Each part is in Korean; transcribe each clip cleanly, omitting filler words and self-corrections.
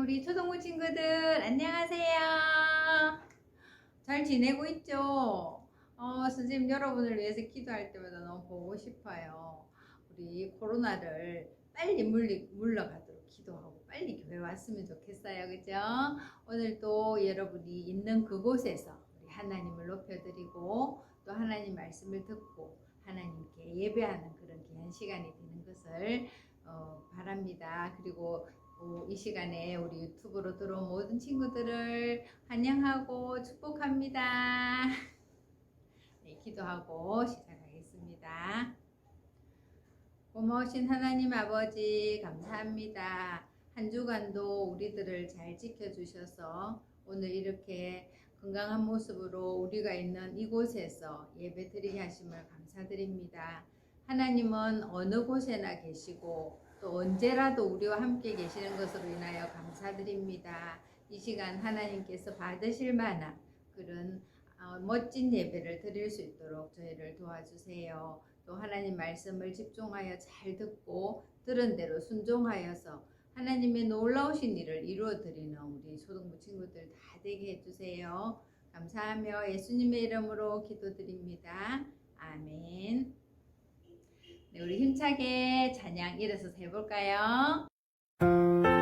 우리 초등부 친구들 안녕하세요. 잘 지내고 있죠? 선생님 여러분을 위해서 기도할 때마다 너무 보고 싶어요. 우리 코로나를 빨리 물러가도록 기도하고 빨리 교회 왔으면 좋겠어요. 그죠? 오늘도 여러분이 있는 그곳에서 우리 하나님을 높여드리고 또 하나님 말씀을 듣고 하나님께 예배하는 그런 귀한 시간이 되는 것을 바랍니다. 그리고 이 시간에 우리 유튜브로 들어온 모든 친구들을 환영하고 축복합니다. 네, 기도하고 시작하겠습니다. 고마우신 하나님 아버지 감사합니다. 한 주간도 우리들을 잘 지켜주셔서 오늘 이렇게 건강한 모습으로 우리가 있는 이곳에서 예배 드리게 하심을 감사드립니다. 하나님은 어느 곳에나 계시고 또 언제라도 우리와 함께 계시는 것으로 인하여 감사드립니다. 이 시간 하나님께서 받으실 만한 그런 멋진 예배를 드릴 수 있도록 저희를 도와주세요. 또 하나님 말씀을 집중하여 잘 듣고 들은 대로 순종하여서 하나님의 놀라우신 일을 이루어드리는 우리 초등부 친구들 다 되게 해주세요. 감사하며 예수님의 이름으로 기도드립니다. 아멘. 네, 우리 힘차게 찬양 일어서서 해볼까요? 하나님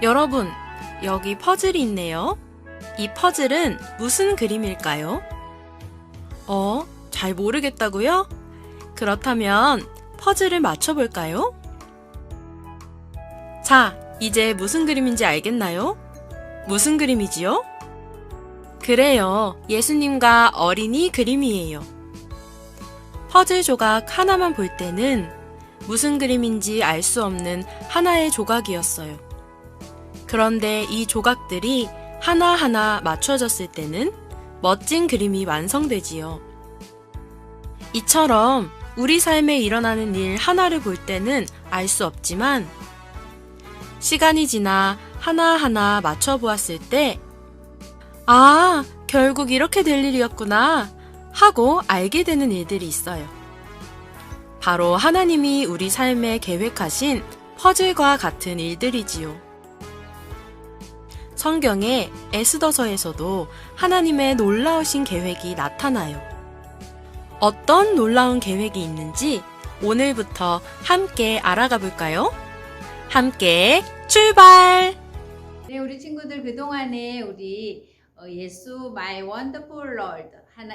여러분, 여기 퍼즐이 있네요. 이 퍼즐은 무슨 그림일까요? 잘 모르겠다고요? 그렇다면 퍼즐을 맞춰볼까요? 자, 이제 무슨 그림인지 알겠나요? 무슨 그림이지요? 그래요, 예수님과 어린이 그림이에요. 퍼즐 조각 하나만 볼 때는 무슨 그림인지 알 수 없는 하나의 조각이었어요. 그런데 이 조각들이 하나하나 맞춰졌을 때는 멋진 그림이 완성되지요. 이처럼 우리 삶에 일어나는 일 하나를 볼 때는 알 수 없지만 시간이 지나 하나하나 맞춰보았을 때 결국 이렇게 될 일이었구나 하고 알게 되는 일들이 있어요. 바로 하나님이 우리 삶에 계획하신 퍼즐과 같은 일들이지요. 성경의 에스더서에서도 하나님의 놀라우신 계획이 나타나요. 어떤 놀라운 계획이 있는지 오늘부터 함께 알아가 볼까요? 함께 출발! 네, 우리 친구들 그동안에 우리 예수 My Wonderful Lord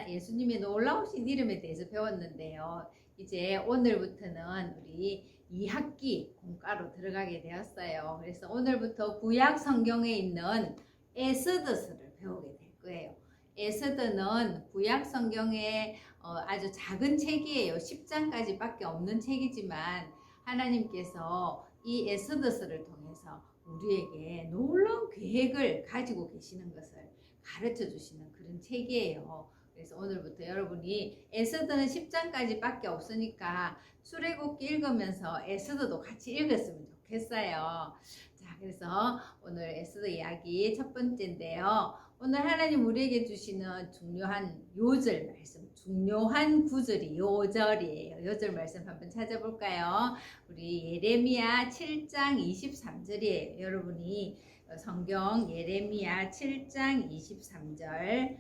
예수님의 놀라우신 이름에 대해서 배웠는데요. 이제 오늘부터는 우리 2학기 공과로 들어가게 되었어요. 그래서 오늘부터 구약 성경에 있는 에스더서를 배우게 될 거예요. 에스더는 구약 성경의 아주 작은 책이에요. 10장까지 밖에 없는 책이지만 하나님께서 이 에스더서를 통해서 우리에게 놀라운 계획을 가지고 계시는 것을 가르쳐 주시는 그런 책이에요. 그래서 오늘부터 여러분이 에스더는 10장까지 밖에 없으니까 출애굽기 읽으면서 에스더도 같이 읽었으면 좋겠어요. 자, 그래서 오늘 에스더 이야기 첫 번째인데요. 오늘 하나님 우리에게 주시는 중요한 요절 말씀, 중요한 구절이 요절이에요. 요절 말씀 한번 찾아볼까요? 우리 예레미야 7장 23절이에요. 여러분이 성경 예레미야 7장 23절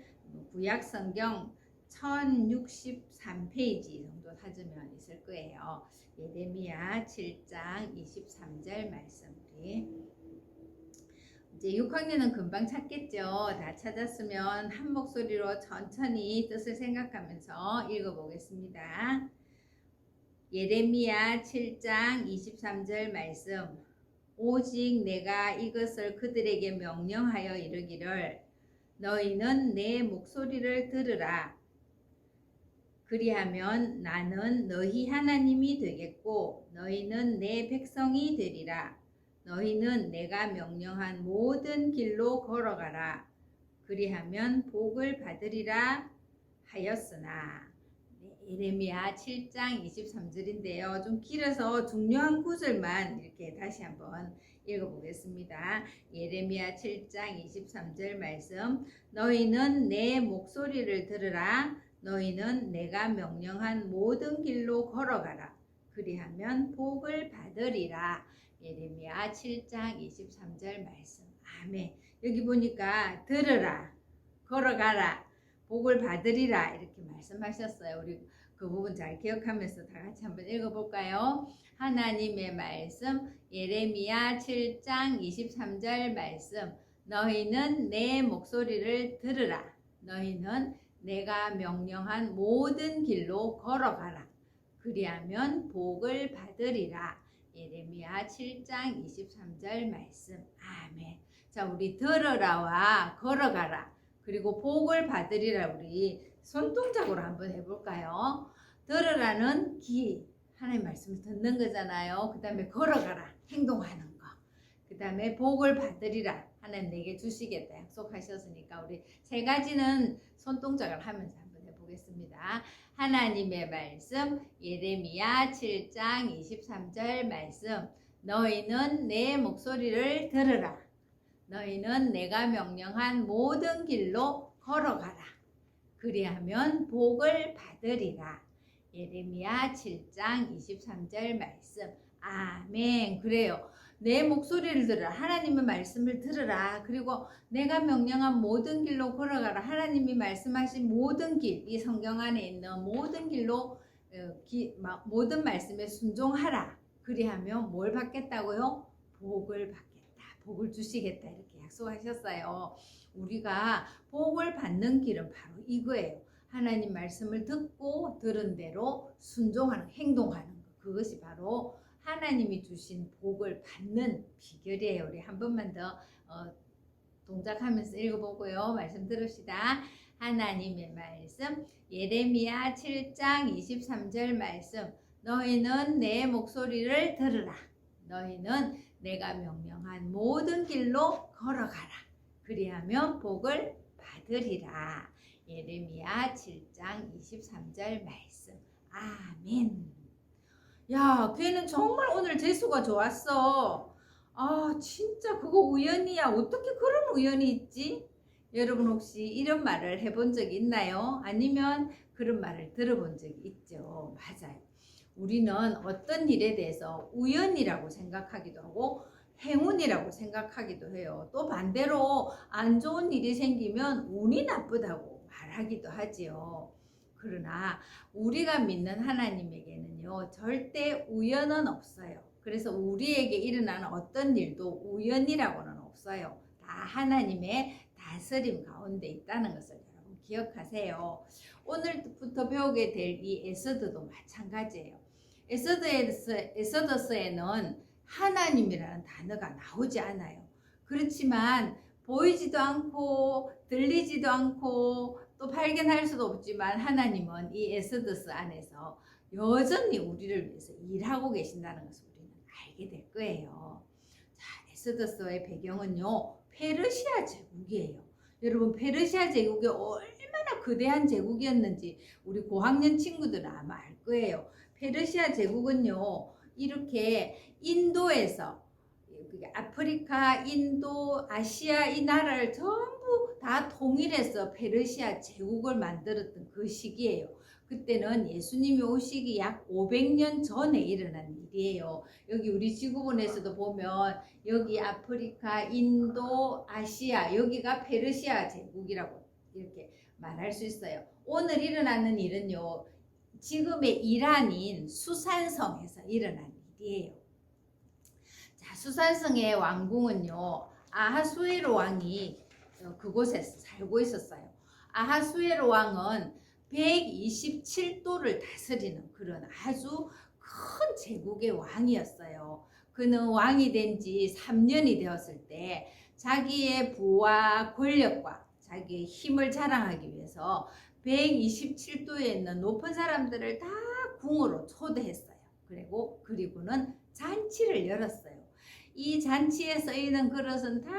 구약 성경 1063페이지 정도 찾으면 있을 거예요. 예레미야 7장 23절 말씀 우리 이제 6학년은 금방 찾겠죠. 다 찾았으면 한 목소리로 천천히 뜻을 생각하면서 읽어보겠습니다. 예레미야 7장 23절 말씀. 오직 내가 이것을 그들에게 명령하여 이르기를 너희는 내 목소리를 들으라. 그리하면 나는 너희 하나님이 되겠고 너희는 내 백성이 되리라. 너희는 내가 명령한 모든 길로 걸어가라. 그리하면 복을 받으리라 하였으나. 예레미야 7장 23절인데요. 좀 길어서 중요한 구절만 이렇게 다시 한번 읽어보겠습니다. 예레미야 7장 23절 말씀. 너희는 내 목소리를 들으라. 너희는 내가 명령한 모든 길로 걸어가라. 그리하면 복을 받으리라. 예레미야 7장 23절 말씀. 아멘. 여기 보니까 들으라, 걸어가라, 복을 받으리라 이렇게 말씀하셨어요. 우리 그 부분 잘 기억하면서 다 같이 한번 읽어볼까요? 하나님의 말씀 예레미야 7장 23절 말씀. 너희는 내 목소리를 들으라. 너희는 내가 명령한 모든 길로 걸어가라. 그리하면 복을 받으리라. 예레미야 7장 23절 말씀. 아멘. 자, 우리 들으라와 걸어가라. 그리고 복을 받으리라 우리 손동작으로 한번 해볼까요? 들으라는 귀, 하나님 말씀을 듣는 거잖아요. 그 다음에 걸어가라, 행동하는 거. 그 다음에 복을 받으리라, 하나님 내게 주시겠다 약속하셨으니까 우리 세 가지는 손동작을 하면서 한번 해보겠습니다. 하나님의 말씀 예레미야 7장 23절 말씀. 너희는 내 목소리를 들으라. 너희는 내가 명령한 모든 길로 걸어가라. 그리하면 복을 받으리라. 예레미야 7장 23절 말씀. 아멘. 그래요. 내 목소리를 들으라. 하나님의 말씀을 들으라. 그리고 내가 명령한 모든 길로 걸어가라. 하나님이 말씀하신 모든 길, 이 성경 안에 있는 모든 길로 모든 말씀에 순종하라. 그리하면 뭘 받겠다고요? 복을 받겠다. 복을 주시겠다 이렇게 약속하셨어요. 우리가 복을 받는 길은 바로 이거예요. 하나님 말씀을 듣고 들은 대로 순종하는, 행동하는 것. 그것이 바로 하나님이 주신 복을 받는 비결이에요. 우리 한 번만 더 동작하면서 읽어보고요. 말씀 들읍시다. 하나님의 말씀, 예레미야 7장 23절 말씀. 너희는 내 목소리를 들으라. 너희는 내가 명령한 모든 길로 걸어가라. 그리하면 복을 받으리라. 예레미야 7장 23절 말씀. 아멘. 야, 걔는 정말 오늘 재수가 좋았어. 아, 진짜 그거 우연이야. 어떻게 그런 우연이 있지? 여러분 혹시 이런 말을 해본 적 있나요? 아니면 그런 말을 들어본 적이 있죠? 맞아요. 우리는 어떤 일에 대해서 우연이라고 생각하기도 하고 행운이라고 생각하기도 해요. 또 반대로 안 좋은 일이 생기면 운이 나쁘다고 말하기도 하지요. 그러나 우리가 믿는 하나님에게는요, 절대 우연은 없어요. 그래서 우리에게 일어나는 어떤 일도 우연이라고는 없어요. 다 하나님의 다스림 가운데 있다는 것을 여러분 기억하세요. 오늘부터 배우게 될 이 에스더도 마찬가지예요. 에스더서에는 하나님이라는 단어가 나오지 않아요. 그렇지만 보이지도 않고 들리지도 않고 또 발견할 수도 없지만 하나님은 이 에스더서 안에서 여전히 우리를 위해서 일하고 계신다는 것을 우리는 알게 될 거예요. 자, 에스더서의 배경은요, 페르시아 제국이에요. 여러분, 페르시아 제국이 얼마나 거대한 제국이었는지 우리 고학년 친구들은 아마 알 거예요. 페르시아 제국은요, 이렇게 인도에서 아프리카, 인도, 아시아 이 나라를 전부 다 통일해서 페르시아 제국을 만들었던 그 시기예요. 그때는 예수님이 오시기 약 500년 전에 일어난 일이에요. 여기 우리 지구본에서도 보면 여기 아프리카, 인도, 아시아 여기가 페르시아 제국이라고 이렇게 말할 수 있어요. 오늘 일어나는 일은요, 지금의 이란인 수산성에서 일어난 일이에요. 자, 수산성의 왕궁은요, 아하수에로 왕이 그곳에서 살고 있었어요. 아하수에로 왕은 127도를 다스리는 그런 아주 큰 제국의 왕이었어요. 그는 왕이 된 지 3년이 되었을 때 자기의 부와 권력과 자기의 힘을 자랑하기 위해서 127도에 있는 높은 사람들을 다 궁으로 초대했어요. 그리고는 잔치를 열었어요. 이 잔치에 쓰이는 그릇은 다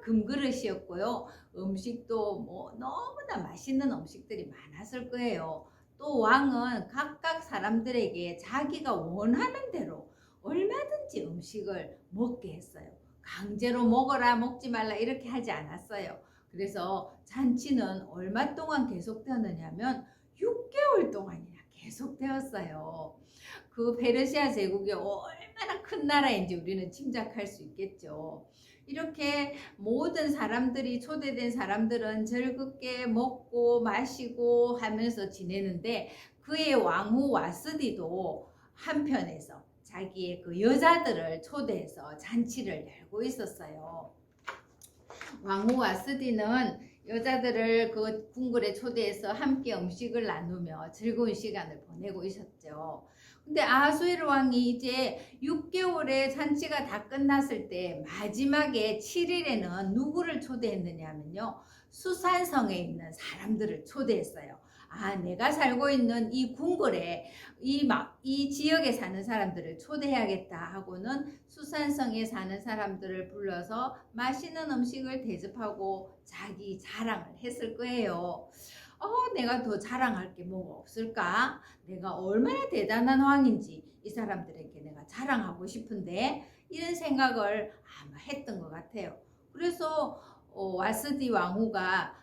금그릇이었고요. 음식도 뭐 너무나 맛있는 음식들이 많았을 거예요. 또 왕은 각각 사람들에게 자기가 원하는 대로 얼마든지 음식을 먹게 했어요. 강제로 먹어라 먹지 말라 이렇게 하지 않았어요. 그래서 잔치는 얼마 동안 계속되었느냐면 6개월 동안이나 계속되었어요. 그 페르시아 제국이 얼마나 큰 나라인지 우리는 짐작할 수 있겠죠. 이렇게 모든 사람들이 초대된 사람들은 즐겁게 먹고 마시고 하면서 지내는데 그의 왕후 와스디도 한편에서 자기의 그 여자들을 초대해서 잔치를 열고 있었어요. 왕후 와스디는 여자들을 그 궁궐에 초대해서 함께 음식을 나누며 즐거운 시간을 보내고 있었죠. 근데 아하수에로 왕이 이제 6개월의 잔치가 다 끝났을 때 마지막에 7일에는 누구를 초대했느냐 하면요, 수산성에 있는 사람들을 초대했어요. 아, 내가 살고 있는 이 궁궐에 이 지역에 사는 사람들을 초대해야겠다 하고는 수산성에 사는 사람들을 불러서 맛있는 음식을 대접하고 자기 자랑을 했을 거예요. 내가 더 자랑할 게 뭐가 없을까? 내가 얼마나 대단한 왕인지 이 사람들에게 내가 자랑하고 싶은데 이런 생각을 아마 했던 것 같아요. 그래서 와스디 왕후가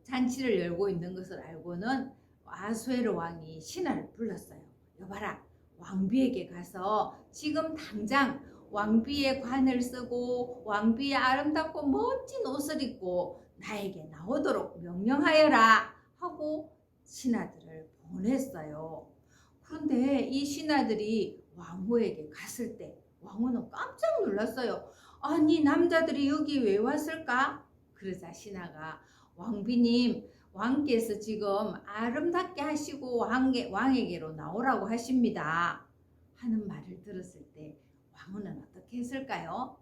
잔치를 열고 있는 것을 알고는 아하수에로 왕이 신하를 불렀어요. 여봐라, 왕비에게 가서 지금 당장 왕비의 관을 쓰고 왕비의 아름답고 멋진 옷을 입고 나에게 나오도록 명령하여라 하고 신하들을 보냈어요. 그런데 이 신하들이 왕후에게 갔을 때 왕후는 깜짝 놀랐어요. 아니 남자들이 여기 왜 왔을까? 그러자 신하가 왕비님 왕께서 지금 아름답게 하시고 왕에게로 나오라고 하십니다 하는 말을 들었을 때 왕후는 어떻게 했을까요?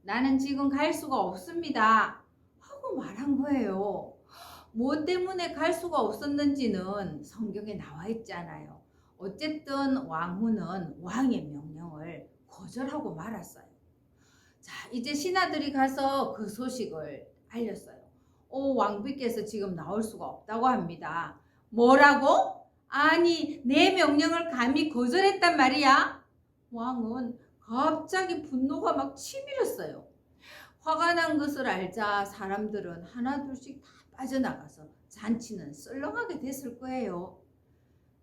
나는 지금 갈 수가 없습니다 하고 말한 거예요. 뭐 때문에 갈 수가 없었는지는 성경에 나와 있잖아요. 어쨌든 왕후는 왕의 명령을 거절하고 말았어요. 자, 이제 신하들이 가서 그 소식을 알렸어요. 왕비께서 지금 나올 수가 없다고 합니다. 뭐라고? 아니, 내 명령을 감히 거절했단 말이야? 왕은 갑자기 분노가 막 치밀었어요. 화가 난 것을 알자 사람들은 하나둘씩 다 빠져나가서 잔치는 썰렁하게 됐을 거예요.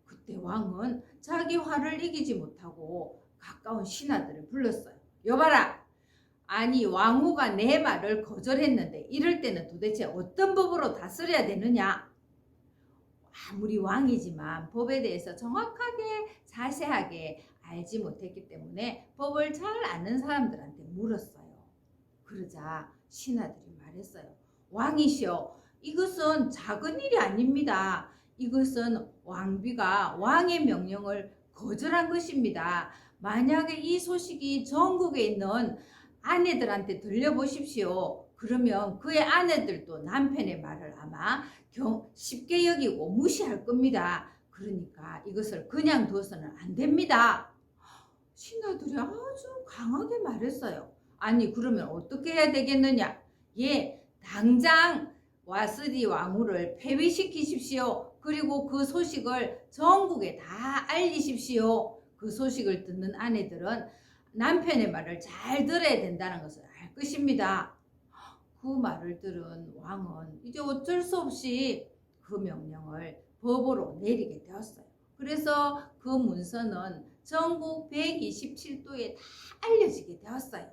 그때 왕은 자기 화를 이기지 못하고 가까운 신하들을 불렀어요. 여봐라! 아니 왕후가 내 말을 거절했는데 이럴 때는 도대체 어떤 법으로 다스려야 되느냐? 아무리 왕이지만 법에 대해서 정확하게 자세하게 알지 못했기 때문에 법을 잘 아는 사람들한테 물었어요. 그러자 신하들이 말했어요. 왕이시여, 이것은 작은 일이 아닙니다. 이것은 왕비가 왕의 명령을 거절한 것입니다. 만약에 이 소식이 전국에 있는 아내들한테 들려보십시오. 그러면 그의 아내들도 남편의 말을 아마 쉽게 여기고 무시할 겁니다. 그러니까 이것을 그냥 둬서는 안 됩니다. 신하들이 아주 강하게 말했어요. 아니 그러면 어떻게 해야 되겠느냐? 예, 당장 와스디 왕후를 폐위시키십시오. 그리고 그 소식을 전국에 다 알리십시오. 그 소식을 듣는 아내들은 남편의 말을 잘 들어야 된다는 것을 알 것입니다. 그 말을 들은 왕은 이제 어쩔 수 없이 그 명령을 법으로 내리게 되었어요. 그래서 그 문서는 전국 127도에 다 알려지게 되었어요.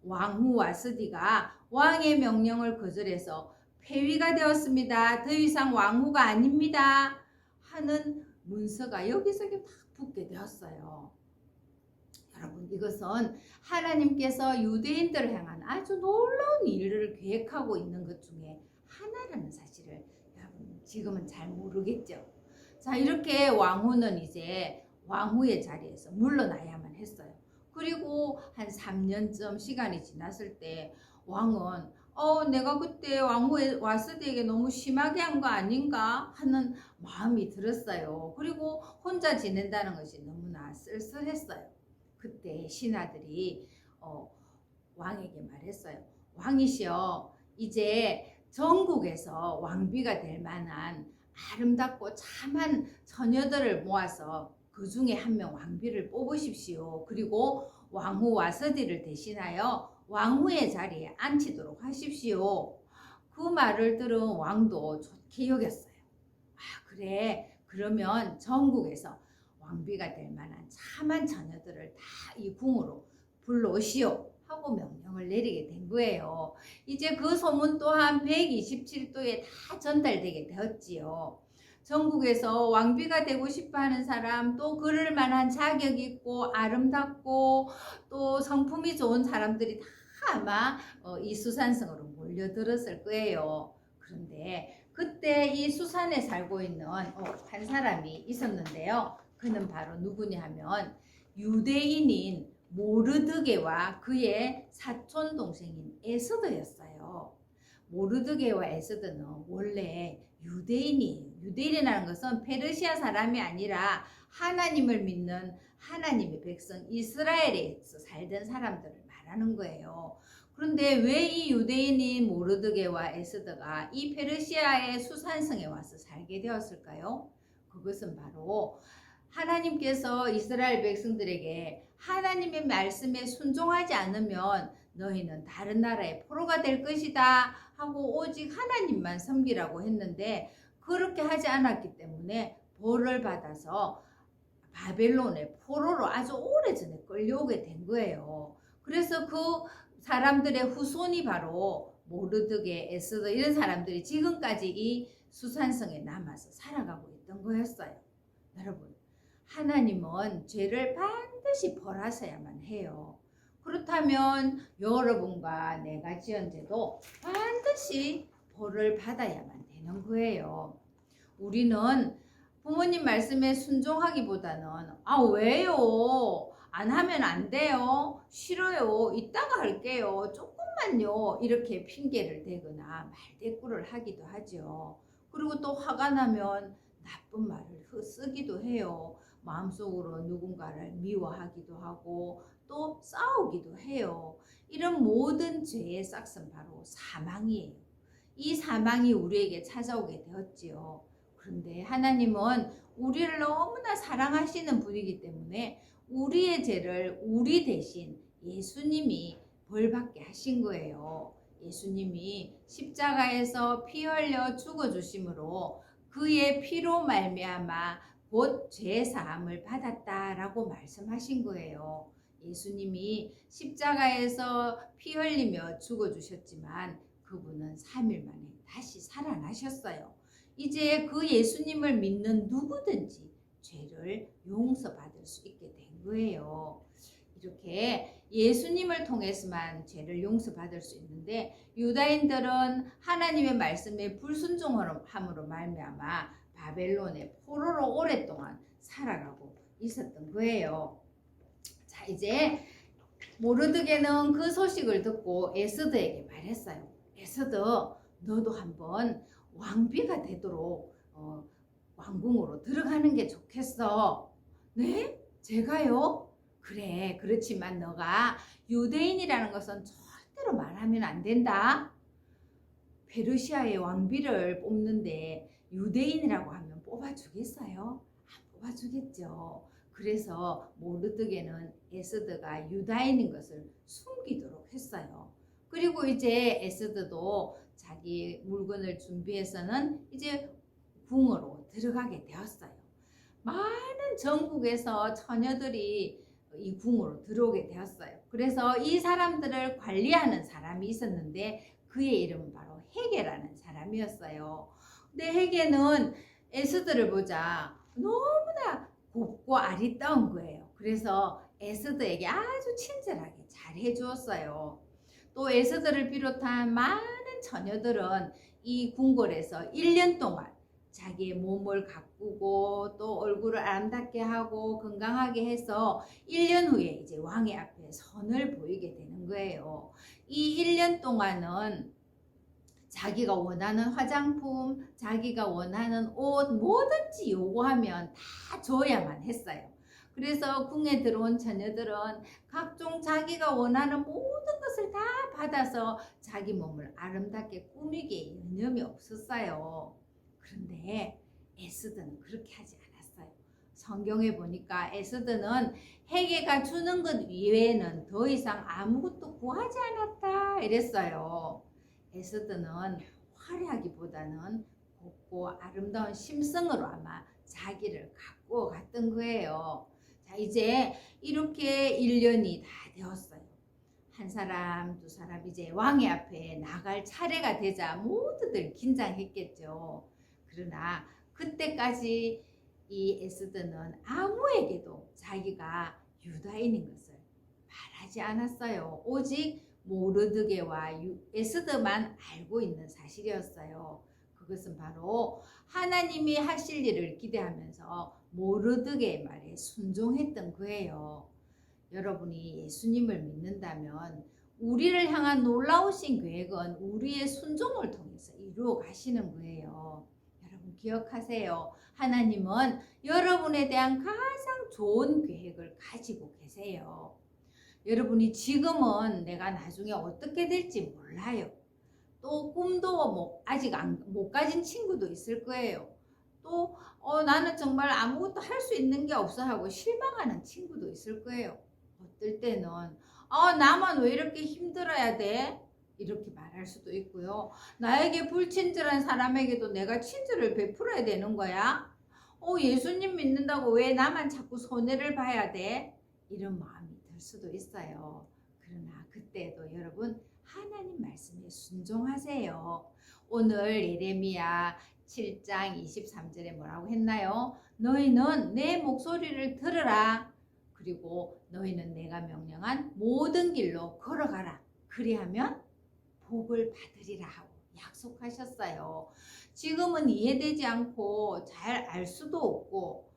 왕후 와스디가 왕의 명령을 거절해서 폐위가 되었습니다. 더 이상 왕후가 아닙니다. 하는 문서가 여기저기 다 붙게 되었어요. 여러분, 이것은 하나님께서 유대인들을 향한 아주 놀라운 일을 계획하고 있는 것 중에 하나라는 사실을 여러분 지금은 잘 모르겠죠. 자, 이렇게 왕후는 이제 왕후의 자리에서 물러나야만 했어요. 그리고 한 3년쯤 시간이 지났을 때 왕은 내가 그때 왕후 와스디에게 너무 심하게 한 거 아닌가 하는 마음이 들었어요. 그리고 혼자 지낸다는 것이 너무나 쓸쓸했어요. 그때 신하들이 왕에게 말했어요. 왕이시여, 이제 전국에서 왕비가 될 만한 아름답고 참한 처녀들을 모아서 그 중에 한 명 왕비를 뽑으십시오. 그리고 왕후 와스디를 대신하여 왕후의 자리에 앉히도록 하십시오. 그 말을 들은 왕도 좋게 여겼어요. 그래, 그러면 전국에서 왕비가 될 만한 참한 처녀들을 다 이 궁으로 불러오시오 하고 명령을 내리게 된 거예요. 이제 그 소문 또한 127도에 다 전달되게 되었지요. 전국에서 왕비가 되고 싶어하는 사람, 또 그럴 만한 자격 있고 아름답고 또 성품이 좋은 사람들이 다 아마 이 수산성으로 몰려들었을 거예요. 그런데 그때 이 수산에 살고 있는 한 사람이 있었는데요. 그는 바로 누구냐 하면 유대인인 모르드게와 그의 사촌 동생인 에스더였어요. 모르드게와 에스더는 원래 유대인이에요. 유대인이라는 것은 페르시아 사람이 아니라 하나님을 믿는 하나님의 백성 이스라엘에서 살던 사람들을 말하는 거예요. 그런데 왜 이 유대인인 모르드게와 에스더가 이 페르시아의 수산성에 와서 살게 되었을까요? 그것은 바로 하나님께서 이스라엘 백성들에게 하나님의 말씀에 순종하지 않으면 너희는 다른 나라의 포로가 될 것이다 하고 오직 하나님만 섬기라고 했는데 그렇게 하지 않았기 때문에 벌을 받아서 바벨론의 포로로 아주 오래전에 끌려오게 된 거예요. 그래서 그 사람들의 후손이 바로 모르드게, 에스더 이런 사람들이 지금까지 이 수산성에 남아서 살아가고 있던 거였어요. 여러분, 하나님은 죄를 반드시 벌하셔야만 해요. 그렇다면 여러분과 내가 지은 죄도 반드시 벌을 받아야만 되는 거예요. 우리는 부모님 말씀에 순종하기보다는 왜요? 안 하면 안 돼요. 싫어요. 이따가 할게요. 조금만요. 이렇게 핑계를 대거나 말대꾸를 하기도 하죠. 그리고 또 화가 나면 나쁜 말을 쓰기도 해요. 마음속으로 누군가를 미워하기도 하고 또 싸우기도 해요. 이런 모든 죄의 싹은 바로 사망이에요. 이 사망이 우리에게 찾아오게 되었지요. 그런데 하나님은 우리를 너무나 사랑하시는 분이기 때문에 우리의 죄를 우리 대신 예수님이 벌받게 하신 거예요. 예수님이 십자가에서 피 흘려 죽어주심으로 그의 피로 말미암아 곧 죄 사함을 받았다라고 말씀하신 거예요. 예수님이 십자가에서 피 흘리며 죽어주셨지만 그분은 3일 만에 다시 살아나셨어요. 이제 그 예수님을 믿는 누구든지 죄를 용서받을 수 있게 된 거예요. 이렇게 예수님을 통해서만 죄를 용서받을 수 있는데 유다인들은 하나님의 말씀에 불순종함으로 말미암아 바벨론의 포로로 오랫동안 살아가고 있었던 거예요. 자, 이제 모르드게는 그 소식을 듣고 에스더에게 말했어요. 에스더, 너도 한번 왕비가 되도록 왕궁으로 들어가는 게 좋겠어. 네? 제가요? 그래, 그렇지만 너가 유대인이라는 것은 절대로 말하면 안 된다. 페르시아의 왕비를 뽑는데 유대인이라고 하면 뽑아주겠어요? 안 뽑아주겠죠. 그래서 모르드게는 에스더가 유다인인 것을 숨기도록 했어요. 그리고 이제 에스더도 자기 물건을 준비해서는 이제 궁으로 들어가게 되었어요. 많은 전국에서 처녀들이 이 궁으로 들어오게 되었어요. 그래서 이 사람들을 관리하는 사람이 있었는데 그의 이름은 바로 헤게라는 사람이었어요. 근데 헤게는 에스더를 보자 너무나 곱고 아리따운 거예요. 그래서 에스더에게 아주 친절하게 잘 해주었어요. 또 에스더를 비롯한 많은 처녀들은 이 궁궐에서 1년 동안 자기의 몸을 가꾸고 또 얼굴을 아름답게 하고 건강하게 해서 1년 후에 이제 왕의 앞에 선을 보이게 되는 거예요. 이 1년 동안은 자기가 원하는 화장품, 자기가 원하는 옷 뭐든지 요구하면 다 줘야만 했어요. 그래서 궁에 들어온 처녀들은 각종 자기가 원하는 모든 것을 다 받아서 자기 몸을 아름답게 꾸미기에 여념이 없었어요. 그런데 에스더는 그렇게 하지 않았어요. 성경에 보니까 에스더는 헤게가 주는 것 이외에는 더 이상 아무것도 구하지 않았다 이랬어요. 에스더는 화려하기보다는 곱고 아름다운 심성으로 아마 자기를 가꾸어 갔던 거예요. 자, 이제 이렇게 1년이 다 되었어요. 한 사람, 두 사람 이제 왕의 앞에 나갈 차례가 되자 모두들 긴장했겠죠. 그러나 그때까지 이 에스더는 아무에게도 자기가 유다인인 것을 말하지 않았어요. 오직 모르드게와 에스더만 알고 있는 사실이었어요. 그것은 바로 하나님이 하실 일을 기대하면서 모르드게의 말에 순종했던 거예요. 여러분이 예수님을 믿는다면 우리를 향한 놀라우신 계획은 우리의 순종을 통해서 이루어 가시는 거예요. 여러분 기억하세요. 하나님은 여러분에 대한 가장 좋은 계획을 가지고 계세요. 여러분이 지금은 내가 나중에 어떻게 될지 몰라요. 또 꿈도 아직 못 가진 친구도 있을 거예요. 또 나는 정말 아무것도 할 수 있는 게 없어 하고 실망하는 친구도 있을 거예요. 어떨 때는 나만 왜 이렇게 힘들어야 돼? 이렇게 말할 수도 있고요. 나에게 불친절한 사람에게도 내가 친절을 베풀어야 되는 거야? 예수님 믿는다고 왜 나만 자꾸 손해를 봐야 돼? 이런 마음이 들 수도 있어요. 그러나 그때도 여러분 하나님 말씀에 순종하세요. 오늘 예레미야 7장 23절에 뭐라고 했나요? 너희는 내 목소리를 들으라. 그리고 너희는 내가 명령한 모든 길로 걸어가라. 그리하면 복을 받으리라 하고 약속하셨어요. 지금은 이해되지 않고 잘 알 수도 없고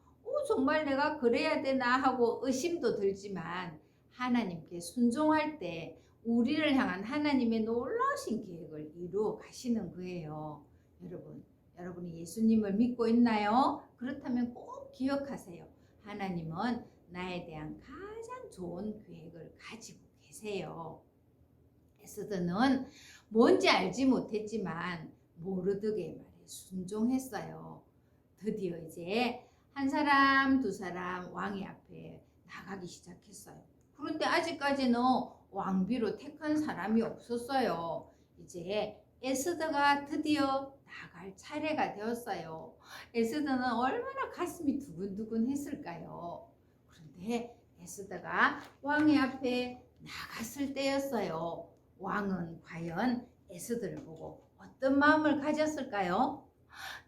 정말 내가 그래야 되나 하고 의심도 들지만 하나님께 순종할 때 우리를 향한 하나님의 놀라우신 계획을 이루어 가시는 거예요. 여러분이 예수님을 믿고 있나요? 그렇다면 꼭 기억하세요. 하나님은 나에 대한 가장 좋은 계획을 가지고 계세요. 에스더는 뭔지 알지 못했지만 모르드게의 말에 순종했어요. 드디어 이제 한 사람, 두 사람 왕의 앞에 나가기 시작했어요. 그런데 아직까지는 왕비로 택한 사람이 없었어요. 이제 에스더가 드디어 나갈 차례가 되었어요. 에스더는 얼마나 가슴이 두근두근 했을까요? 그런데 에스더가 왕의 앞에 나갔을 때였어요. 왕은 과연 에스더를 보고 어떤 마음을 가졌을까요?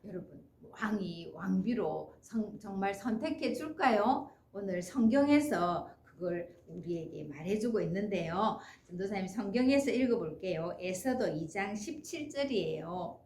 여러분, 왕이 왕비로 정말 선택해 줄까요? 오늘 성경에서 그걸 우리에게 말해주고 있는데요. 전도사님 성경에서 읽어볼게요. 에스더 2장 17절이에요.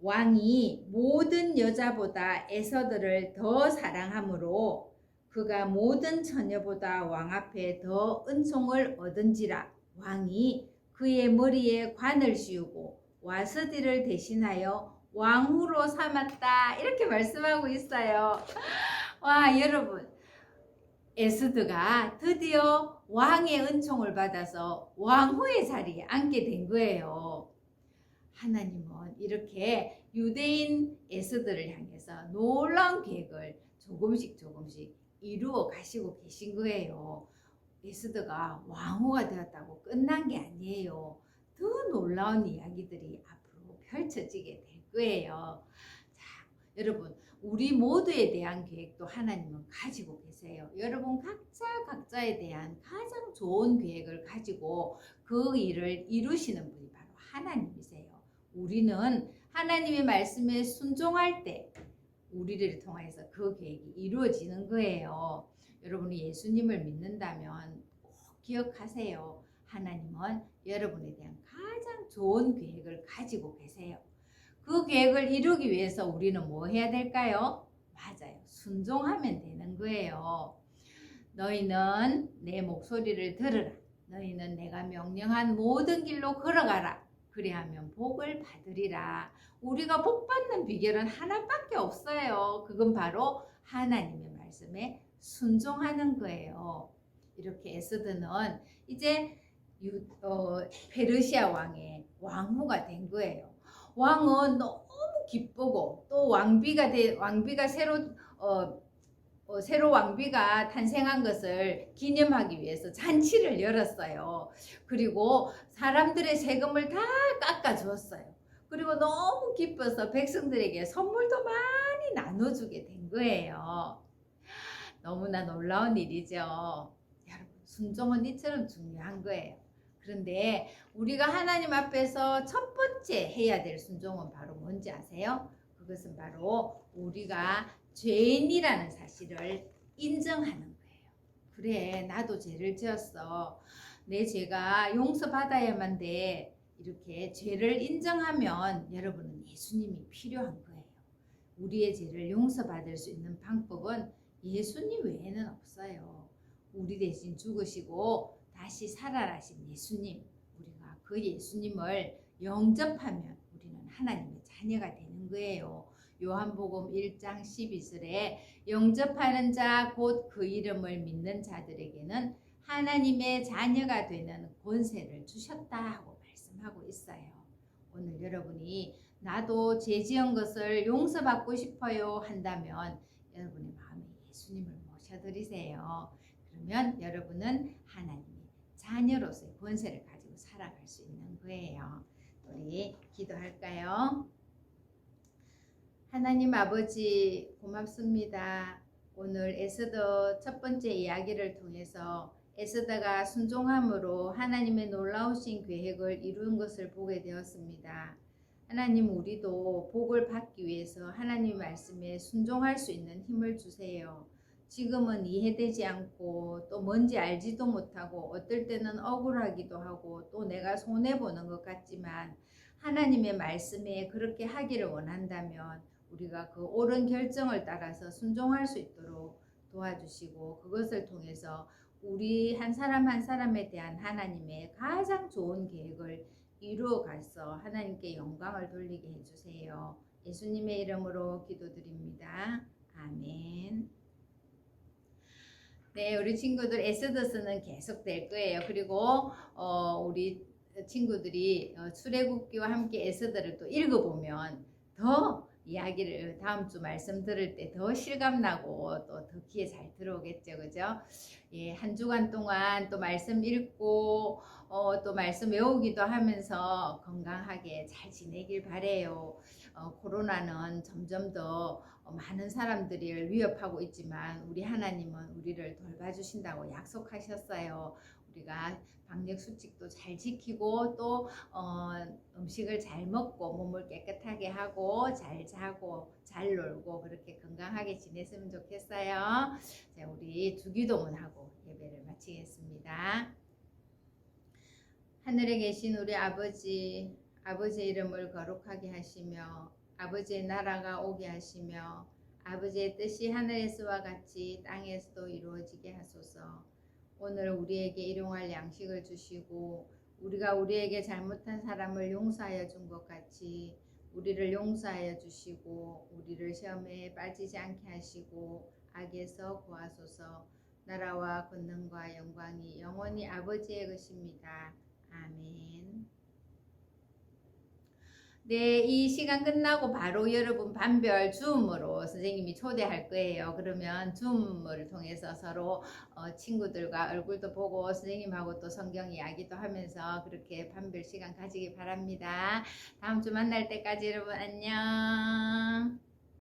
왕이 모든 여자보다 에스더를 더 사랑하므로 그가 모든 처녀보다 왕 앞에 더 은총을 얻은지라. 왕이 그의 머리에 관을 씌우고 와스디를 대신하여 왕후로 삼았다. 이렇게 말씀하고 있어요. 와, 여러분, 에스더가 드디어 왕의 은총을 받아서 왕후의 자리에 앉게 된 거예요. 하나님은 이렇게 유대인 에스더를 향해서 놀라운 계획을 조금씩 이루어 가시고 계신 거예요. 에스더가 왕후가 되었다고 끝난 게 아니에요. 더 놀라운 이야기들이 앞으로 펼쳐지게 될 거예요. 자, 여러분, 우리 모두에 대한 계획도 하나님은 가지고 계세요. 여러분 각자에 대한 가장 좋은 계획을 가지고 그 일을 이루시는 분이 바로 하나님이세요. 우리는 하나님의 말씀에 순종할 때 우리를 통해서 그 계획이 이루어지는 거예요. 여러분이 예수님을 믿는다면 꼭 기억하세요. 하나님은 여러분에 대한 가장 좋은 계획을 가지고 계세요. 그 계획을 이루기 위해서 우리는 뭐 해야 될까요? 맞아요. 순종하면 되는 거예요. 너희는 내 목소리를 들으라. 너희는 내가 명령한 모든 길로 걸어가라. 그리하면 복을 받으리라. 우리가 복 받는 비결은 하나밖에 없어요. 그건 바로 하나님의 말씀에 순종하는 거예요. 이렇게 에스더는 이제 페르시아 왕의 왕후가 된 거예요. 왕은 너무 기쁘고 또 왕비가 새로 왕비가 탄생한 것을 기념하기 위해서 잔치를 열었어요. 그리고 사람들의 세금을 다 깎아주었어요. 그리고 너무 기뻐서 백성들에게 선물도 많이 나눠주게 된 거예요. 너무나 놀라운 일이죠. 여러분, 순종은 이처럼 중요한 거예요. 그런데 우리가 하나님 앞에서 첫 번째 해야 될 순종은 바로 뭔지 아세요? 그것은 바로 우리가 죄인이라는 사실을 인정하는 거예요. 그래, 나도 죄를 지었어. 내 죄가 용서받아야만 돼. 이렇게 죄를 인정하면 여러분은 예수님이 필요한 거예요. 우리의 죄를 용서받을 수 있는 방법은 예수님 외에는 없어요. 우리 대신 죽으시고 다시 살아나신 예수님, 우리가 그 예수님을 영접하면 우리는 하나님의 자녀가 되는 거예요. 요한복음 1장 12절에 영접하는 자 곧 그 이름을 믿는 자들에게는 하나님의 자녀가 되는 권세를 주셨다 하고 말씀하고 있어요. 오늘 여러분이 나도 죄 지은 것을 용서받고 싶어요 한다면 여러분의 마음에 예수님을 모셔드리세요. 그러면 여러분은 하나님의 자녀로서의 권세를 가지고 살아갈 수 있는 거예요. 우리 기도할까요? 하나님 아버지 고맙습니다. 오늘 에스더 첫 번째 이야기를 통해서 에스더가 순종함으로 하나님의 놀라우신 계획을 이룬 것을 보게 되었습니다. 하나님, 우리도 복을 받기 위해서 하나님 말씀에 순종할 수 있는 힘을 주세요. 지금은 이해되지 않고 또 뭔지 알지도 못하고 어떨 때는 억울하기도 하고 또 내가 손해보는 것 같지만 하나님의 말씀에 그렇게 하기를 원한다면 우리가 그 옳은 결정을 따라서 순종할 수 있도록 도와주시고 그것을 통해서 우리 한 사람 한 사람에 대한 하나님의 가장 좋은 계획을 이루어가서 하나님께 영광을 돌리게 해주세요. 예수님의 이름으로 기도드립니다. 아멘. 네, 우리 친구들 에스더스는 계속 될 거예요. 그리고 우리 친구들이 출애굽기와 함께 에스더를 또 읽어보면 더 이야기를 다음 주 말씀 들을 때 더 실감나고 또 더 귀에 잘 들어오겠죠, 그죠? 예, 한 주간 동안 또 말씀 읽고 또 말씀 외우기도 하면서 건강하게 잘 지내길 바래요. 코로나는 점점 더 많은 사람들을 위협하고 있지만 우리 하나님은 우리를 돌봐주신다고 약속하셨어요. 우리가 방역 수칙도 잘 지키고 또 음식을 잘 먹고 몸을 깨끗하게 하고 잘 자고 잘 놀고 그렇게 건강하게 지냈으면 좋겠어요. 자, 우리 주기도문 하고 예배를 마치겠습니다. 하늘에 계신 우리 아버지, 아버지의 이름을 거룩하게 하시며 아버지의 나라가 오게 하시며 아버지의 뜻이 하늘에서와 같이 땅에서도 이루어지게 하소서. 오늘 우리에게 일용할 양식을 주시고 우리가 우리에게 잘못한 사람을 용서하여 준 것 같이 우리를 용서하여 주시고 우리를 시험에 빠지지 않게 하시고 악에서 구하소서. 나라와 권능과 영광이 영원히 아버지의 것입니다. 아멘. 네, 이 시간 끝나고 바로 여러분 반별 줌으로 선생님이 초대할 거예요. 그러면 줌을 통해서 서로 친구들과 얼굴도 보고 선생님하고 또 성경 이야기도 하면서 그렇게 반별 시간 가지기 바랍니다. 다음 주 만날 때까지 여러분 안녕.